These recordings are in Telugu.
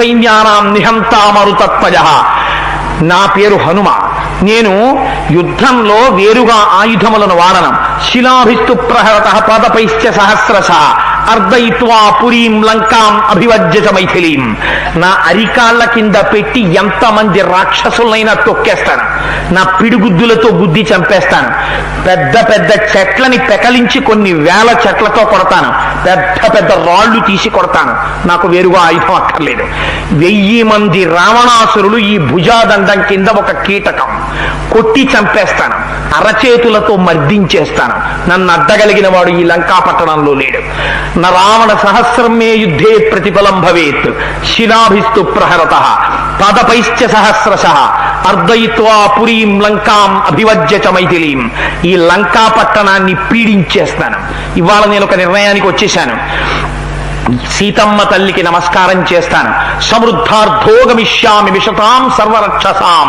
సైన్యానాం నిహంతామరుతత్వజ. నా పేరు హనుమ. నేను యుద్ధంలో వేరుగా ఆయుధములను వాడను. శిలాభిస్తు ప్రహరత పాదపైశ్చ సహస్రశ అర్ధయిత్వా పురీం లంకాం అభివజ్యత మైథిలీం. నా అరికాళ్ల కింద పెట్టి ఎంతమంది రాక్షసులైనా తొక్కేస్తాను. నా పిడిగుద్దులతో గుద్ది చంపేస్తాను. పెద్ద పెద్ద చెట్లని పెకలించి కొన్ని వేల చెట్లతో కొడతాను. పెద్ద పెద్ద రాళ్లు తీసి కొడతాను. నాకు వేరుగా ఆయుధం అక్కర్లేదు. 1000 మంది రావణాసురులు ఈ భుజాదండం కింద ఒక కీటకం కొట్టి చంపేస్తాను. అరచేతులతో మర్దించేస్తాను. నన్ను అడ్డగలిగిన వాడు ఈ లంకా పట్టణంలో లేడు. న రావణ సహస్రం మే యుద్ధే ప్రతిఫలం భవేత్ శిలాభిస్తు ప్రహరత పాదపైశ్చ సహస్రశ అర్ధయిత్వా పురీం లంకాం అభివజ్యత మైథిలీం. ఈ లంకా పట్టణాన్ని పీడించేస్తాను. ఇవాళ నేను ఒక నిర్ణయానికి వచ్చేశాను. సీతమ్మ తల్లికి నమస్కారం చేస్తాను. సమృద్ధార్థోగమిష్యామి విశతాం సర్వరక్షసాం.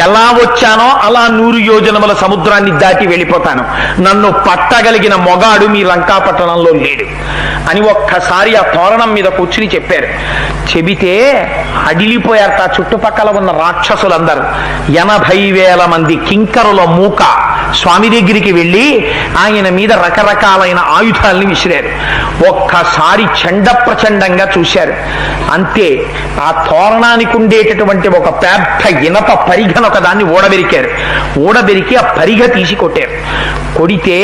ఎలా వచ్చానో అలా 100 యోజనముల సముద్రాన్ని దాటి వెళ్ళిపోతాను. నన్ను పట్టగలిగిన మొగాడు మీ లంకా పట్టణంలో లేడు అని ఒక్కసారి ఆ తోరణం మీద కూర్చుని చెప్పారు. చెబితే అడిలిపోయారట చుట్టుపక్కల ఉన్న రాక్షసులందరూ. 80,000 మంది కింకరుల మూక స్వామి దగ్గరికి వెళ్ళి ఆయన మీద రకరకాలైన ఆయుధాలని విసిరారు. ఒక్కసారి చండ ప్రచండంగా చూశారు. అంతే. ఆ తోరణానికి ఉండేటటువంటి ఒక పెద్ద ఇనప పరిఘను ఒక దాన్ని ఊడబెరికారు. ఊడబెరికి ఆ పరిఘ తీసి కొట్టారు. కొడితే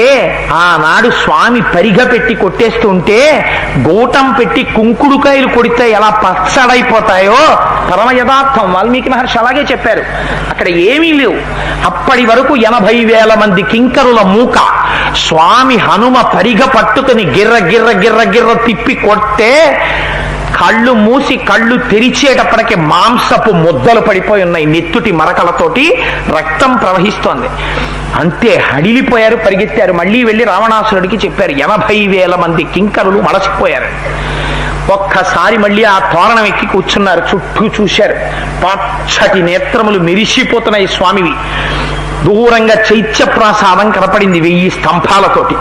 ఆనాడు స్వామి పరిఘ పెట్టి కొట్టేస్తుంటే గోటం పెట్టి కుంకుడుకాయలు కొడితే ఎలా పచ్చడైపోతాయో పరమ యథార్థం. వాల్మీకి మహర్షి అలాగే చెప్పారు. అక్కడ ఏమీ లేవు. అప్పటి వరకు 80,000 మంది కింకరుల మూక స్వామి హనుమ పరిగ పట్టుకుని గిర్ర గిర్ర గిర్ర గిర్ర తిప్పి కొట్టే కళ్ళు మూసి కళ్ళు తెరిచేటప్పటికి మాంసపు ముద్దలు పడిపోయి ఉన్నాయి. నెత్తుటి మరకలతోటి రక్తం ప్రవహిస్తోంది. అంతే. హడిలిపోయారు, పరిగెత్తారు. మళ్ళీ వెళ్ళి రావణాసురుడికి చెప్పారు. 80,000 మంది కింకరులు మలసిపోయారు. ఒక్కసారి మళ్ళీ ఆ తోరణం ఎక్కి కూర్చున్నారు. చుట్టూ చూశారు. పచ్చటి నేత్రములు మెరిసిపోతున్నాయి స్వామివి. దూరంగా చైత్యప్రాసాదం కనపడింది 1000 స్తంభాలతోటి.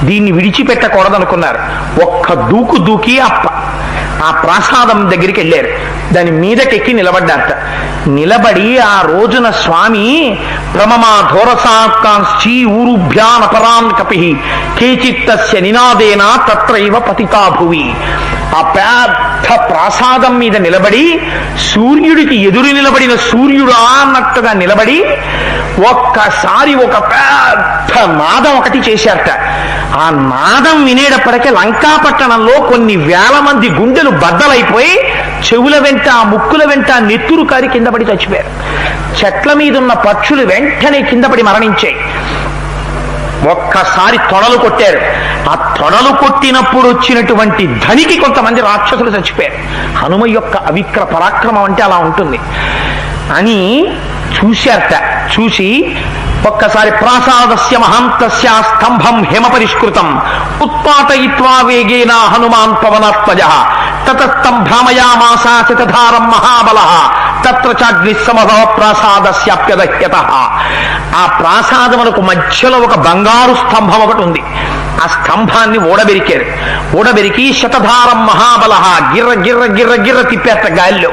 దీన్ని విడిచిపెట్టకూడదనుకున్నారు. ఒక్క దూకు దూకి ఆ ప్రాసాదం దగ్గరికి వెళ్ళారు. దాని మీదకెక్కి నిలబడ్డారట. నిలబడి ఆ రోజున స్వామి ప్రమమా ధోరసాకాంశ్చీ ఊరుభ్యాన్ అపరాన్ కపి కేచిత్తస్య నినాదేన తత్రైవ పతితా భువి. ఆ పెద్ద ప్రాసాదం మీద నిలబడి సూర్యుడికి ఎదురు నిలబడిన సూర్యుడా అన్నట్టుగా నిలబడి ఒక్కసారి ఒక పెద్ద నాదం ఒకటి చేశారట. ఆ నాదం వినేటప్పటికే లంకాపట్టణంలో కొన్ని వేల మంది గుండెలు బద్దలైపోయి చెవుల వెంట ముక్కుల వెంట నెత్తురు కారి కింద పడి చచ్చిపోయారు. చెట్ల మీద ఉన్న పక్షులు వెంటనే కింద పడి మరణించాయి. ఒక్కసారి తొడలు కొట్టారు. ఆ తొడలు కొట్టినప్పుడు వచ్చినటువంటి ధనికి కొంతమంది రాక్షసులు చచ్చిపోయారు. హనుమ యొక్క అవిక్ర పరాక్రమం అంటే అలా ఉంటుంది అని చూశారట. చూసి ఒక్కసారి ప్రాసాదస్య మహాంతస్య స్తంభం హిమ పరిష్కృతం ఉత్పాటయిత్వా వేగేన హనుమాన్ పవనాత్మజ తతస్తం భ్రామయామాస శతధారం మహాబలః తత్ర చాగ్ని సమభవ ప్రాసాదస్యాప్యదహ్యత. ఆ ప్రాసాదమునకు మధ్యలో ఒక బంగారు స్తంభం ఒకటి ఉంది. ఆ స్తంభాన్ని ఊడబెరికారు. ఊడబెరికి శతధారం మహాబలః గిర్ర గిర్ర గిర్ర గిర్ర తిప్పేట గాలిలో.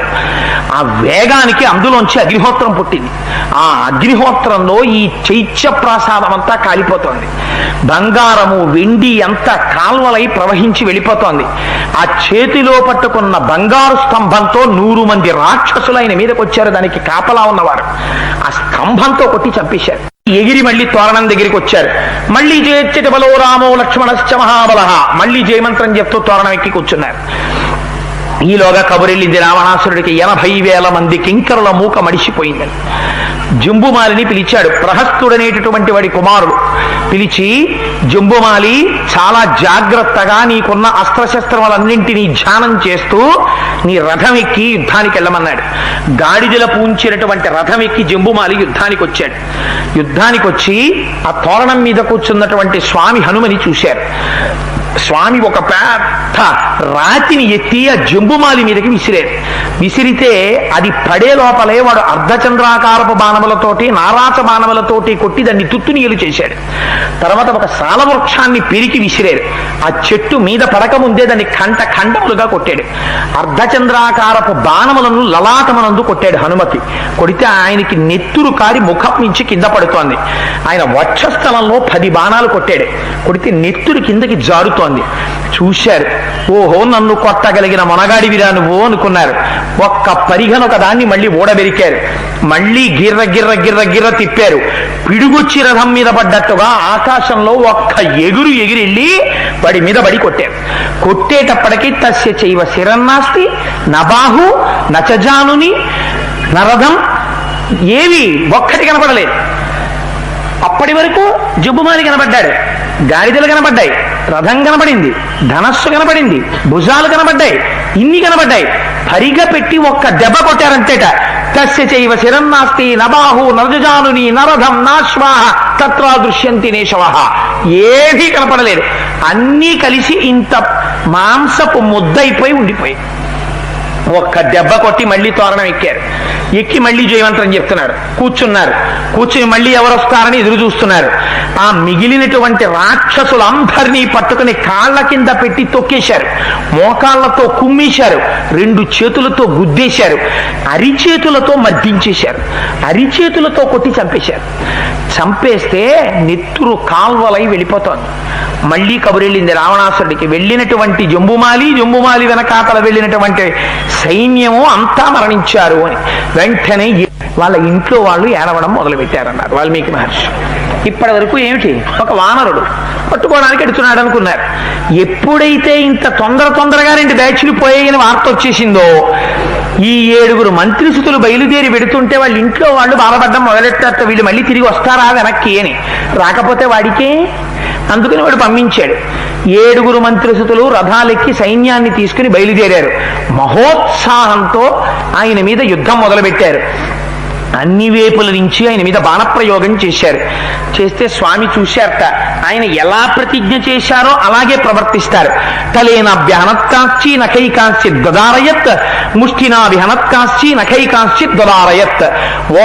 ఆ వేగానికి అందులోంచి అగ్నిహోత్రం పుట్టింది. ఆ అగ్నిహోత్రంలో ఈ చైత్య ప్రాసాదం అంతా కాలిపోతోంది. బంగారము వెండి అంతా కాల్వలై ప్రవహించి వెళ్ళిపోతోంది. ఆ చేతిలో పట్టుకున్న బంగారు స్తంభంతో 100 మంది రాక్షసులు ఆయన మీదకి వచ్చారు. దానికి కాపలా ఉన్నవారు ఆ స్తంభంతో కొట్టి చంపేశారు. ఎగిరి మళ్ళీ తోరణం దగ్గరికి వచ్చారు. మళ్ళీ జయచ్చటి బలో రామో లక్ష్మణశ్చ మహాబలః. మళ్ళీ జయమంత్రం చెప్తూ తోరణం ఎక్కి కూర్చున్నారు. ఈలోగా కబురెళ్ళింది రావణాసురుడికి. 80,000 మంది కింకరుల మూక మడిసిపోయిందని. జంబుమాలిని పిలిచాడు. ప్రహస్తుడనేటటువంటి వాడి కుమారుడు పిలిచి, జంబుమాలి చాలా జాగ్రత్తగా నీకున్న అస్త్రశస్త్రములన్నింటినీ ధ్యానం చేస్తూ నీ రథం ఎక్కి యుద్ధానికి వెళ్ళమన్నాడు. గాడిదల పూంచినటువంటి రథం ఎక్కి జంబుమాలి యుద్ధానికి వచ్చాడు. యుద్ధానికి వచ్చి ఆ తోరణం మీద కూర్చున్నటువంటి స్వామి హనుమని చూశారు. స్వామి ఒక పెద్ద రాతిని ఎత్తి ఆ జంబుమాలి మీదకి విసిరితే అది పడే లోపలే వాడు అర్ధచంద్రాకారపు బాణములతోటి నారాచ బాణములతోటి కొట్టి దాన్ని తుత్తునీయలు చేశాడు. తర్వాత ఒక సాలవృక్షాన్ని పెరికి విసిరారు. ఆ చెట్టు మీద పడక ముందే దాన్ని ఖండములుగా కొట్టాడు. అర్ధచంద్రాకారపు బాణములను లలాటమునందు కొట్టాడు హనుమతి. కొడితే ఆయనకి నెత్తురు కారి ముఖం నుంచి కింద పడుతోంది. ఆయన వక్షస్థలంలో 10 బాణాలు కొట్టాడు. కొడితే నెత్తురు కిందకి జారుతోంది. చూశారు, ఓహో నన్ను కొట్టగలిగిన మొనగాడివిరా నువ్వు అనుకున్నారు. ఒక్క పరిగణొక దాన్ని మళ్ళీ ఊడబెరికారు. మళ్ళీ గిర్ర గిర్ర గిర్ర గిర్ర తిప్పారు. పిడుగొచ్చి రథం మీద పడ్డట్టుగా ఆకాశంలో ఒక్క ఎగిరెళ్ళి వాడి మీద పడి కొట్టారు. కొట్టేటప్పటికీ తస్య చైవ శిరన్నాస్తి నబాహు నచజానుని నరథం ఏవి ఒక్కటి కనపడలేదు. అప్పటి వరకు జబ్బుమాలి కనబడ్డాడు, గాడిదలు కనబడ్డాయి, రథం కనబడింది, ధనస్సు కనబడింది, భుజాలు కనబడ్డాయి, ఇన్ని కనబడ్డాయి. పరిగా పెట్టి ఒక్క దెబ్బ కొట్టారంతేట. తస్య చైవ శిరన్నాస్తి నబాహు నరజానుని నరథం నాశ్వాహ తత్రా దృశ్యంతి నేశవః. ఏదీ కనపడలేదు. అన్నీ కలిసి ఇంత మాంసపు ముద్దయిపోయి ఉండిపోయి ఒక్క దెబ్బ కొట్టి మళ్ళీ తోరణం ఎక్కారు. ఎక్కి మళ్ళీ జయవంతం చెప్తున్నారు. కూర్చుని మళ్ళీ ఎవరు వస్తారని ఎదురు చూస్తున్నారు. ఆ మిగిలినటువంటి రాక్షసులందరినీ పట్టుకుని కాళ్ళ కింద పెట్టి తొక్కేశారు, మోకాళ్లతో కుమ్మేశారు, 2 చేతులతో గుద్దేశారు, అరిచేతులతో మద్దించేశారు, అరిచేతులతో కొట్టి చంపేశారు. చంపేస్తే నెత్తురు కాల్వలై వెళ్ళిపోతోంది. మళ్ళీ కబురెళ్ళింది రావణాసురుడికి. వెళ్ళినటువంటి జంబుమాలి వెనకాతల వెళ్ళినటువంటి సైన్యము అంతా మరణించారు అని. వెంటనే వాళ్ళ ఇంట్లో వాళ్ళు ఏడవడం మొదలుపెట్టారన్నారు వాల్మీకి మహర్షి. ఇప్పటి వరకు ఏమిటి, ఒక వానరుడు పట్టుకోవడానికి ఎడుతున్నాడు అనుకున్నారు. ఎప్పుడైతే ఇంత తొందరగా 2 బ్యాచ్లు పోయాయని వార్త వచ్చేసిందో, ఈ 7 మంత్రిసుతులు బయలుదేరి పెడుతుంటే వాళ్ళ ఇంట్లో వాళ్ళు బాధపడ్డం మొదలెట్టారు. వీళ్ళు మళ్ళీ తిరిగి వస్తారా వెనక్కి అని. రాకపోతే వాడికే, అందుకని వాడు పంపించాడు. 7 మంత్రిసుతులు రథాలెక్కి సైన్యాన్ని తీసుకుని బయలుదేరారు. మహోత్సాహంతో ఆయన మీద యుద్ధం మొదలుపెట్టారు. అన్ని వైపుల నుంచి ఆయన మీద బాణప్రయోగం చేశారు. చేస్తే స్వామి చూశారట, ఆయన ఎలా ప్రతిజ్ఞ చేశారో అలాగే ప్రవర్తిస్తారు. తలేనాభ్యహనత్కాంశ్చి నఖైకాంశ్చిత్ దదారయత్ ముష్టినాభిహనత్కాంశ్చి నఖైకాంశ్చిత్ దదారయత్.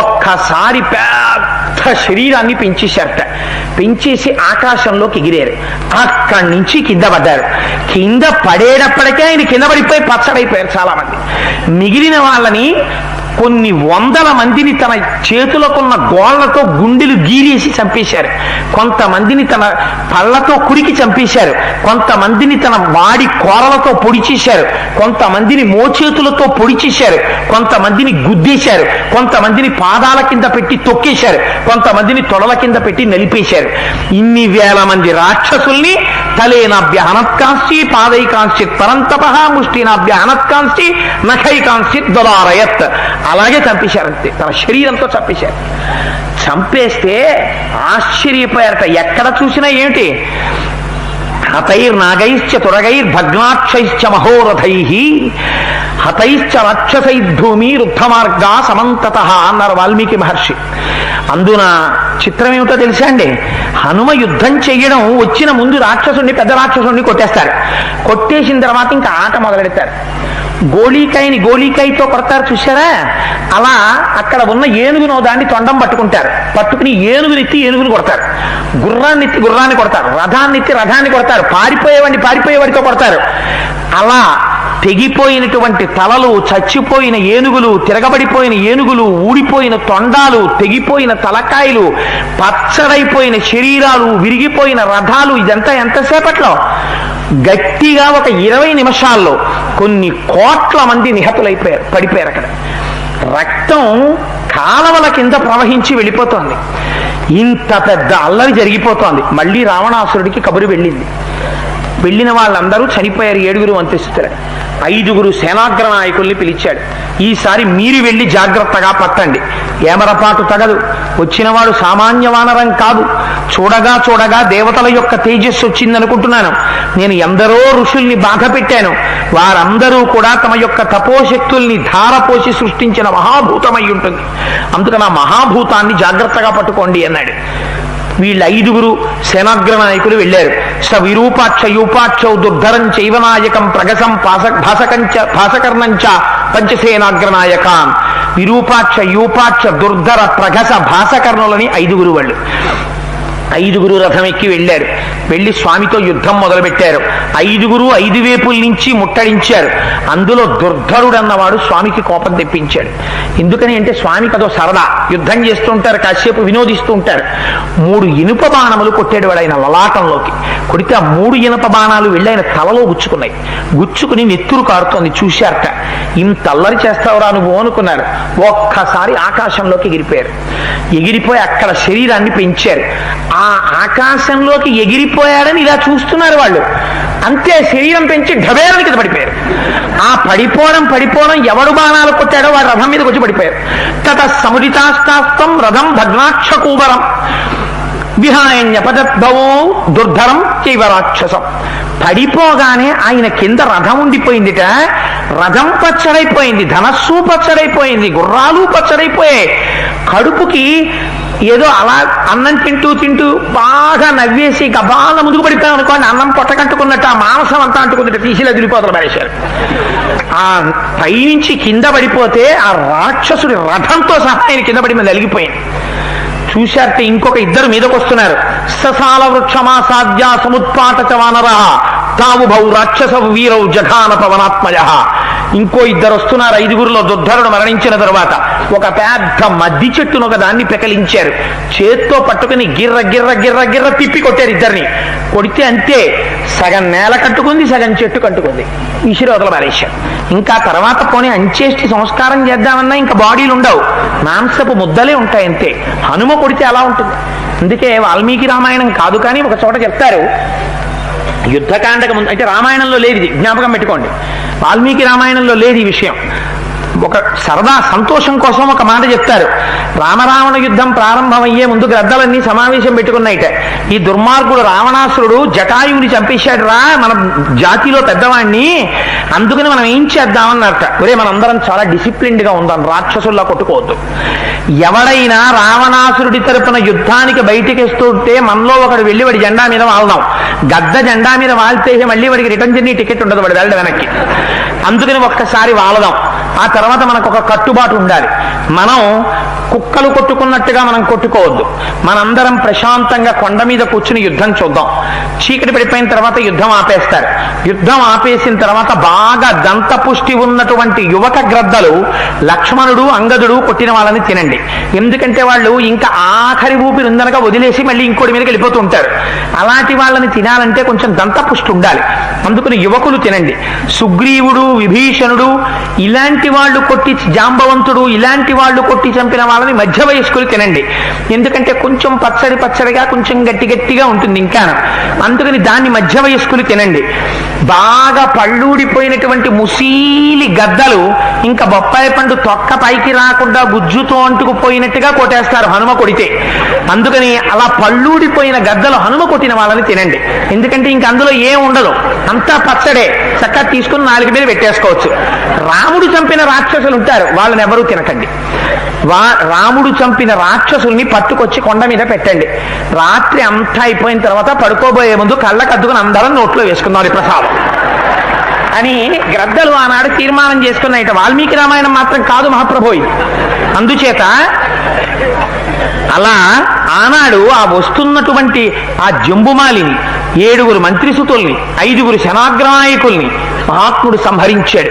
ఒక్కసారి పెద్ద శరీరాన్ని పెంచేశారట. పెంచేసి ఆకాశంలోకి ఎగిరారు. అక్కడి నుంచి కింద పడ్డారు. కింద పడేటప్పటికే ఆయన కింద పడిపోయి పచ్చడైపోయారు చాలా మంది. మిగిలిన వాళ్ళని కొన్ని 100 మందిని తన చేతులకున్న గోళ్లతో గుండెలు గీరేసి చంపేశారు. కొంతమందిని తన పళ్ళతో కురికి చంపేశారు. కొంతమందిని తన వాడి కోరలతో పొడి చేశారు. కొంతమందిని మోచేతులతో పొడి చేశారు. కొంతమందిని గుద్దేశారు. కొంతమందిని పాదాల కింద పెట్టి తొక్కేశారు. కొంతమందిని తొడల కింద పెట్టి నలిపేశారు. ఇన్ని వేల మంది రాక్షసుల్ని తలేనాభ్య హనత్కాంశ్చి పాదైకాంశ్చిత్ పరంతపః ముష్టినాభ్య హనత్కాంశ్చి నఖైకాంశ్చిత్ దదారయత్. అలాగే చంపేశారంతే, తన శరీరంతో చంపేశారు. చంపేస్తే ఆశ్చర్యపోయారట. ఎక్కడ చూసినా ఏమిటి, హతైర్నాగైశ్చ తురగైర్భగ్నాక్షైశ్చ మహోరథైః హతైశ్చ రాక్షసైర్భూమి రుద్ధమార్గా సమంతతః అన్నారు వాల్మీకి మహర్షి. అందున చిత్రం ఏమిటో తెలుసా అండి, హనుమ యుద్ధం చెయ్యడం వచ్చిన ముందు రాక్షసుడిని, పెద్ద రాక్షసుడిని కొట్టేస్తారు. కొట్టేసిన తర్వాత ఇంకా ఆట మొదలెడతారు. గోళీకాయతో కొడతారు చూసారా, అలా అక్కడ ఉన్న ఏనుగును దాన్ని తొండం పట్టుకుని ఏనుగుని కొడతారు, గుర్రాన్ని కొడతారు, రథాన్ని కొడతారు, పారిపోయేవాడితో కొడతారు. అలా తెగిపోయినటువంటి తలలు, చచ్చిపోయిన ఏనుగులు, తిరగబడిపోయిన ఏనుగులు, ఊడిపోయిన తొండాలు, తెగిపోయిన తలకాయలు, పచ్చడైపోయిన శరీరాలు, విరిగిపోయిన రథాలు, ఇదంతా ఎంతసేపట్లో, గట్టిగా ఒక 20 నిమిషాల్లో కొన్ని కోట్ల మంది నిహతులైపోయారు, పడిపోయారు. అక్కడ రక్తం కాలవల కింద ప్రవహించి వెళ్ళిపోతోంది. ఇంత పెద్ద అల్లరి జరిగిపోతోంది. మళ్ళీ రావణాసురుడికి కబురు వెళ్ళింది. వెళ్ళిన వాళ్ళందరూ చనిపోయారు. 7 మంత్రిస్తులు. 5 సేనాగ్ర నాయకుల్ని పిలిచాడు. ఈసారి మీరు వెళ్ళి జాగ్రత్తగా పట్టండి, ఏమరపాటు తగదు. వచ్చినవాడు సామాన్య వానరం కాదు. చూడగా దేవతల యొక్క తేజస్సు వచ్చిందనుకుంటున్నాను. నేను ఎందరో ఋషుల్ని బాధ పెట్టాను. వారందరూ కూడా తమ యొక్క తపోశక్తుల్ని ధారపోసి సృష్టించిన మహాభూతమై ఉంటుంది. అందుకని ఆ మహాభూతాన్ని జాగ్రత్తగా పట్టుకోండి అన్నాడు. వీళ్ళు 5గురు సేనాగ్ర నాయకులు వెళ్ళారు. స విరూపాక్ష యూపాక్షౌ దుర్ధరం చైవనాయకం ప్రగసం భాసకర్ణంచ పంచసేనాగ్రనాయకాన్. విరూపాక్ష యూపాక్ష దుర్ధర ప్రగస భాసకర్ణులని 5గురు వాళ్ళు. 5గురు రథం ఎక్కి వెళ్ళారు. వెళ్ళి స్వామితో యుద్ధం మొదలుపెట్టారు. 5గురు 5 వైపుల నుంచి ముట్టడించారు. అందులో దుర్ధరుడు అన్నవాడు స్వామికి కోపం తెప్పించాడు. ఎందుకని అంటే స్వామికి అదో సరదా, యుద్ధం చేస్తూ ఉంటారు, కాసేపు వినోదిస్తూ ఉంటారు. 3 ఇనుప బాణములు కొట్టాడు వాడు ఆయన లలాటంలోకి. కొడితే ఆ 3 ఇనుప బాణాలు వెళ్ళి ఆయన తలలో గుచ్చుకున్నాయి. గుచ్చుకుని నెత్తురు కారుతోంది. చూశారట. ఇంత అల్లరి చేస్తావురా నువ్వు అనుకున్నారు. ఒక్కసారి ఆకాశంలోకి ఎగిరిపోయారు. ఎగిరిపోయి అక్కడ శరీరాన్ని పెంచారు. ఆ ఆకాశంలోకి ఎగిరిపోయాడని ఇలా చూస్తున్నారు వాళ్ళు. అంతే, శరీరం పెంచి ఢబేరని కింద పడిపోయారు. ఆ పడిపోవడం ఎవడు బాణాలు కొట్టాడో వాడు రథం మీదకి వచ్చి పడిపోయారు. తత సముదితాస్తాస్తం రథం భగ్నాక్షకూబరం విహాయన్యపదద్భవో దుర్ధరం చైవ రాక్షసం. పడిపోగానే ఆయన కింద రథం ఉండిపోయిందిట. రథం పచ్చడైపోయింది, ధనస్సు పచ్చడైపోయింది, గుర్రాలు పచ్చడైపోయాయి. కడుపుకి ఏదో అలా అన్నం తింటూ బాగా నవ్వేసి గబాల ముందుకు పడిపోయాం అనుకోండి, అన్నం పొట్టకంటుకున్నట్టు ఆ మాంసం అంతా అంటుకున్నట్టు తీసిలా దిలిపోతలు పడేశారు. ఆ పైనుంచి కింద పడిపోతే ఆ రాక్షసుడి రథంతో సహా ఆయన కింద పడి మీద నలిగిపోయింది. చూశారంటే ఇంకొక 2 మీదకి వస్తున్నారు. ససాల వృక్షమాసాద్య సముత్పాట చ వానర తావు భౌ రాక్షస వీరౌ జఘాన పవనాత్మజ. ఇంకో 2 వస్తున్నారు. 5గురులో దుర్ధరుడు మరణించిన తరువాత ఒక పెద్ద మద్ది చెట్టును ఒక దాన్ని పెకలించారు. చేత్తో పట్టుకుని గిర్ర గిర్ర గిర్ర గిర్ర తిప్పి కొట్టారు 2ని. కొడితే అంతే, సగం నేల కట్టుకుంది, సగం చెట్టు కట్టుకుంది. విసిరోదలు పారేశారు. ఇంకా తర్వాత పోనీ అంచేష్టి సంస్కారం చేద్దామన్నా ఇంకా బాడీలు ఉండవు, మాంసపు ముద్దలే ఉంటాయి అంతే. హనుమ కొడితే అలా ఉంటుంది. అందుకే వాల్మీకి రామాయణం కాదు కానీ ఒక చోట చెప్తారు, యుద్ధకాండకు ముందు, అంటే రామాయణంలో లేదు ఇది, జ్ఞాపకం పెట్టుకోండి. వాల్మీకి రామాయణంలో లేదు ఈ విషయం. ఒక సరదా సంతోషం కోసం ఒక మాట చెప్తారు. రామరావణ యుద్ధం ప్రారంభమయ్యే ముందు గ్రద్దలన్నీ సమావేశం పెట్టుకున్నాయిట. ఈ దుర్మార్గుడు రావణాసురుడు జటాయువుని చంపేశాడు రా మన జాతిలో పెద్దవాణ్ణి, అందుకని మనం ఏం చేద్దామన్నట్ట. ఒరే మనందరం చాలా డిసిప్లిన్డ్ గా ఉందాం, రాక్షసుల్లా కొట్టుకోవద్దు. ఎవడైనా రావణాసురుడి తరపున యుద్ధానికి బయటికి వస్తుంటే మనలో ఒకడు వెళ్ళి వాడి జెండా మీద వాళ్దాం. గద్ద జెండా మీద వాళ్తే మళ్ళీ వాడికి రిటర్న్ జర్నీ టికెట్ ఉండదు, వాడు వెళ్ళడం వెనక్కి. అందుకని ఒక్కసారి వాళ్దాం. ఆ తర్వాత మనకు ఒక కట్టుబాటు ఉండాలి. మనం కుక్కలు కొట్టుకున్నట్టుగా మనం కొట్టుకోవద్దు. మనందరం ప్రశాంతంగా కొండ మీద కూర్చుని యుద్ధం చూద్దాం. చీకటి పడిపోయిన తర్వాత యుద్ధం ఆపేస్తారు. యుద్ధం ఆపేసిన తర్వాత బాగా దంతపుష్టి ఉన్నటువంటి యువక గ్రద్దలు లక్ష్మణుడు అంగదుడు కొట్టిన వాళ్ళని తినండి. ఎందుకంటే వాళ్ళు ఇంకా ఆఖరి ఊపిరి ఉందనగా వదిలేసి మళ్ళీ ఇంకోటి మీదకి వెళ్ళిపోతూ ఉంటారు. అలాంటి వాళ్ళని తినాలంటే కొంచెం దంతపుష్టి ఉండాలి. అందుకని యువకులు తినండి. సుగ్రీవుడు, విభీషణుడు ఇలాంటి వాళ్ళు కొట్టి, జాంబవంతుడు ఇలాంటి వాళ్ళు కొట్టి చంపిన వాళ్ళని మధ్య వయస్కులు తినండి. ఎందుకంటే కొంచెం పచ్చడిగా కొంచెం గట్టిగా ఉంటుంది ఇంకా. అందుకని దాన్ని మధ్య వయస్కులు తినండి. బాగా పళ్ళూడిపోయినటువంటి ముసీలి గద్దలు ఇంకా బొప్పాయి పండు తొక్క పైకి రాకుండా గుజ్జుతో అంటుకుపోయినట్టుగా కొట్టేస్తారు హనుమ కొడితే. అందుకని అలా పళ్ళూడిపోయిన గద్దలు హనుమ కొట్టిన వాళ్ళని తినండి. ఎందుకంటే ఇంక అందులో ఏం ఉండదు, అంతా పచ్చడే, చక్కగా తీసుకుని 4 మీద పెట్టేసుకోవచ్చు. రాముడు చంపిన రాక్షసులు ఉంటారు, వాళ్ళని ఎవరూ తినకండి. రాముడు చంపిన రాక్షసుల్ని పట్టుకొచ్చి కొండ మీద పెట్టండి. రాత్రి అంతా అయిపోయిన తర్వాత పడుకోబోయే ముందు కళ్ళకద్దుకుని అందరం నోట్లో వేసుకుందాం ప్రసాదం అని గ్రద్దలు ఆనాడు తీర్మానం చేసుకున్నాయిట. వాల్మీకి రామాయణం మాత్రం కాదు మహాప్రభోయి. అందుచేత అలా ఆనాడు ఆ వస్తున్నటువంటి ఆ జంబుమాలిని 7 మంత్రిసుతుల్ని 5 సేనాగ్రనాయకుల్ని మహాత్ముడు సంహరించాడు.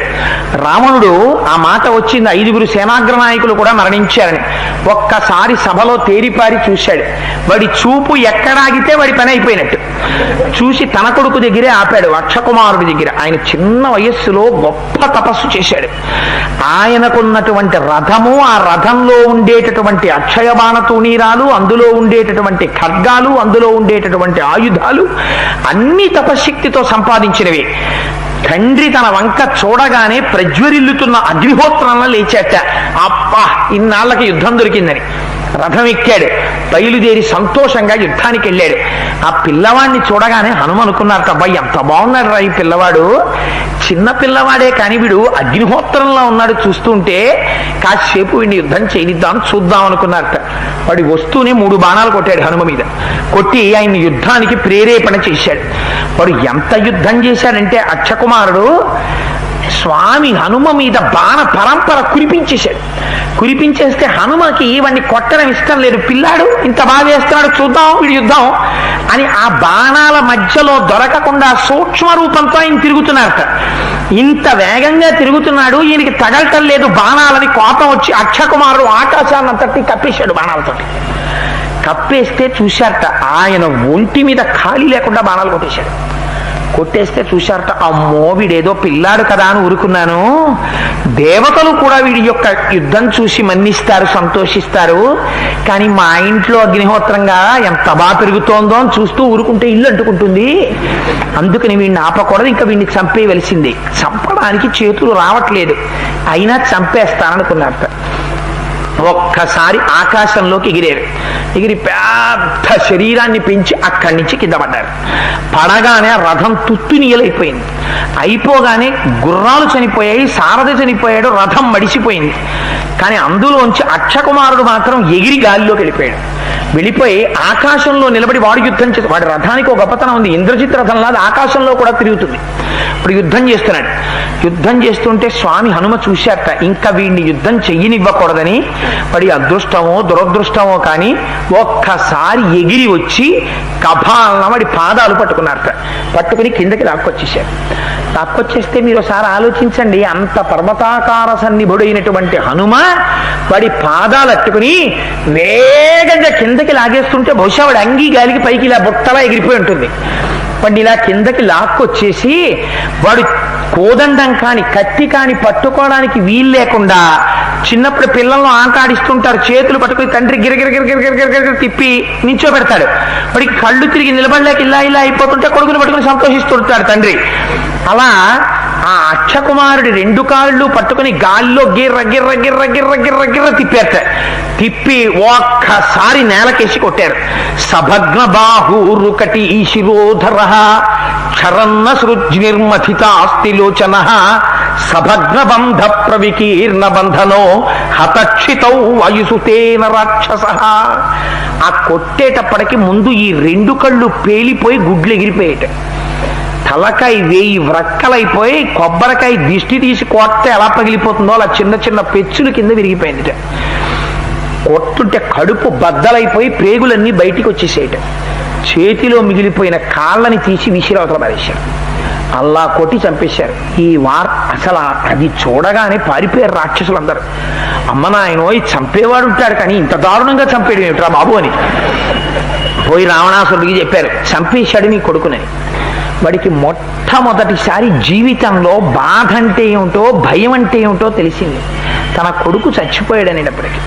రావణుడు ఆ మాట వచ్చింది, 5 సేనాగ్రనాయకులు కూడా మరణించారని. ఒక్కసారి సభలో తేరిపారి చూశాడు. వాడి చూపు ఎక్కడాగితే వాడి పని అయిపోయినట్టు. చూసి తన కొడుకు దగ్గరే ఆపాడు, అక్షకుమారుడి దగ్గర. ఆయన చిన్న వయస్సులో గొప్ప తపస్సు చేశాడు. ఆయనకున్నటువంటి రథము, ఆ రథంలో ఉండేటటువంటి అక్షయ బాణ తూణీరాలు, అందులో ఉండేటటువంటి ఖడ్గాలు, అందులో ఉండేటటువంటి ఆయుధాలు అన్ని తపశ్శక్తితో సంపాదించినవి. తండ్రి తన వంక చూడగానే ప్రజ్వరిల్లుతున్న అగ్నిహోత్రంలో లేచాట. అబ్బా, ఇన్నాళ్ళకి యుద్ధం దొరికిందని. రథం ఎక్కాడు, బయలుదేరి సంతోషంగా యుద్ధానికి వెళ్ళాడు. ఆ పిల్లవాడిని చూడగానే హనుమ అనుకున్నారట, అబ్బాయి ఎంత బాగున్నాడు రా ఈ పిల్లవాడు, చిన్న పిల్లవాడే కానీ వీడు అగ్నిహోత్రంలో ఉన్నాడు, చూస్తుంటే కాసేపు వీడిని యుద్ధం చేయనిద్దాం చూద్దాం అనుకున్నారట. వాడి వస్తూనే 3 బాణాలు కొట్టాడు హనుమ మీద, కొట్టి ఆయన యుద్ధానికి ప్రేరేపణ చేశాడు. వాడు ఎంత యుద్ధం చేశాడంటే అక్షకుమారుడు స్వామి హనుమ మీద బాణ పరంపర కురిపించేశాడు. కురిపించేస్తే హనుమకి వాడిని కొట్టడం ఇష్టం లేదు, పిల్లాడు ఇంత బాగా వేస్తున్నాడు చూద్దాం వీడి యుద్ధం అని ఆ బాణాల మధ్యలో దొరకకుండా సూక్ష్మ రూపంతో ఆయన తిరుగుతున్నారట. ఇంత వేగంగా తిరుగుతున్నాడు, ఈయనకి తగలటం లేదు బాణాలని, కోపం వచ్చి అక్షకుమారుడు ఆకాశాన్ని అంతటి కప్పేశాడు బాణాలతో. కప్పేస్తే చూశారట ఆయన ఒంటి మీద ఖాళీ లేకుండా బాణాలు కొట్టేశాడు. కొట్టేస్తే చూశారట, అమ్మో వీడేదో పిల్లాడు కదా అని ఊరుకున్నాను, దేవతలు కూడా వీడి యొక్క యుద్ధం చూసి మన్నిస్తారు, సంతోషిస్తారు, కానీ మా ఇంట్లో అగ్నిహోత్రంగా ఎంత బాగా పెరుగుతోందో అని చూస్తూ ఊరుకుంటే ఇల్లు అంటుకుంటుంది, అందుకని వీడిని ఆపకూడదు, ఇంకా వీడిని చంపేయవలసిందే, చంపడానికి చేతులు రావట్లేదు, అయినా చంపేస్తాననుకున్నారట. ఒక్కసారి ఆకాశంలోకి ఎగిరారు, ఎగిరి పెద్ద శరీరాన్ని పెంచి అక్కడి నుంచి కింద పడ్డారు. పడగానే రథం తుత్తునియలైపోయింది, అయిపోగానే గుర్రాలు చనిపోయాయి, సారథి చనిపోయాడు, రథం మడిసిపోయింది. కానీ అందులోంచి అక్షకుమారుడు మాత్రం ఎగిరి గాలిలోకి వెళ్ళిపోయాడు. వెళ్ళిపోయి ఆకాశంలో నిలబడి వాడు యుద్ధం చేసి, వాడి రథానికి ఒక గొప్పతనం ఉంది, ఇంద్రజిత్ రథంలాగా ఆకాశంలో కూడా తిరుగుతుంది. ఇప్పుడు యుద్ధం చేస్తున్నాడు. యుద్ధం చేస్తుంటే స్వామి హనుమ చూశారట, ఇంకా వీడిని యుద్ధం చెయ్యనివ్వకూడదని, వాడి అదృష్టమో దురదృష్టమో కానీ ఒక్కసారి ఎగిరి వచ్చి కభాలన వాడి పాదాలు పట్టుకున్నారట. పట్టుకుని కిందకి లాక్కొచ్చేసారు. లాక్కొచ్చేస్తే మీరు ఒకసారి ఆలోచించండి, అంత పర్వతాకార సన్నిభుడైనటువంటి హనుమ వాడి పాదాలు అట్టుకుని వేగంగా కిందకి లాగేస్తుంటే బహుశా వాడి అంగీ గాలికి పైకి ఇలా బుట్టలా ఎగిరిపోయి ఉంటుంది. వాడిని ఇలా కిందకి లాక్కొచ్చేసి వాడు కోదండం కాని కత్తి కాని పట్టుకోవడానికి వీలు లేకుండా, చిన్నప్పుడు పిల్లలను ఆట ఆడిస్తుంటారు, చేతులు పట్టుకుని తండ్రి గిరగిర గిరగిర గిరగిర తిప్పి నించో పెడతాడు, వాడికి కళ్ళు తిరిగి నిలబడలేక ఇలా ఇలా అయిపోతుంటే కొడుకుని పట్టుకుని సంతోషిస్తుంటాడు తండ్రి. అలా ఆ అక్షకుమారుడి 2 కాళ్ళు పట్టుకుని గాల్లో గిర్ర గిర్ర గిర్ర గిర్ర గిర్ర గిర్ర తిప్పారట. తిప్పి ఒక్కసారి నేలకేసి కొట్టారు. సభగ్న బాహూరుకటి శిరోధర క్షరన్న సృజ్నిర్మథితాస్తి లోచన సభగ్న బంధ ప్రవికీర్ణ బంధనో హతక్షితౌ వాయుసుతేన రాక్షస. ఆ కొట్టేటప్పటికి ముందు ఈ 2 కళ్ళు పేలిపోయి గుడ్లు ఎగిరిపోయేట, తలకాయ 1000 వ్రక్కలైపోయి కొబ్బరికాయ దిష్టి తీసి కొట్టే ఎలా పగిలిపోతుందో అలా చిన్న చిన్న పెచ్చులు కింద విరిగిపోయింది. కొట్టుంటే కడుపు బద్దలైపోయి ప్రేగులన్నీ బయటికి వచ్చేసేయట. చేతిలో మిగిలిపోయిన కాళ్ళని తీసి విసిరవతల పారేశారు. అల్లా కొట్టి చంపేశారు. ఈ అసలు అది చూడగానే పారిపోయారు రాక్షసులందరూ. అమ్మ నాయనోయ్ చంపేవాడు ఉంటాడు కానీ ఇంత దారుణంగా చంపేయడం ఏమిట్రా బాబు అని పోయి రావణాసురుడికి చెప్పారు, చంపేశాడు నీ కొడుకునని. వాడికి మొట్టమొదటిసారి జీవితంలో బాధ అంటే ఏమిటో భయం అంటే ఏమిటో తెలిసింది. తన కొడుకు చచ్చిపోయాడనేటప్పటికీ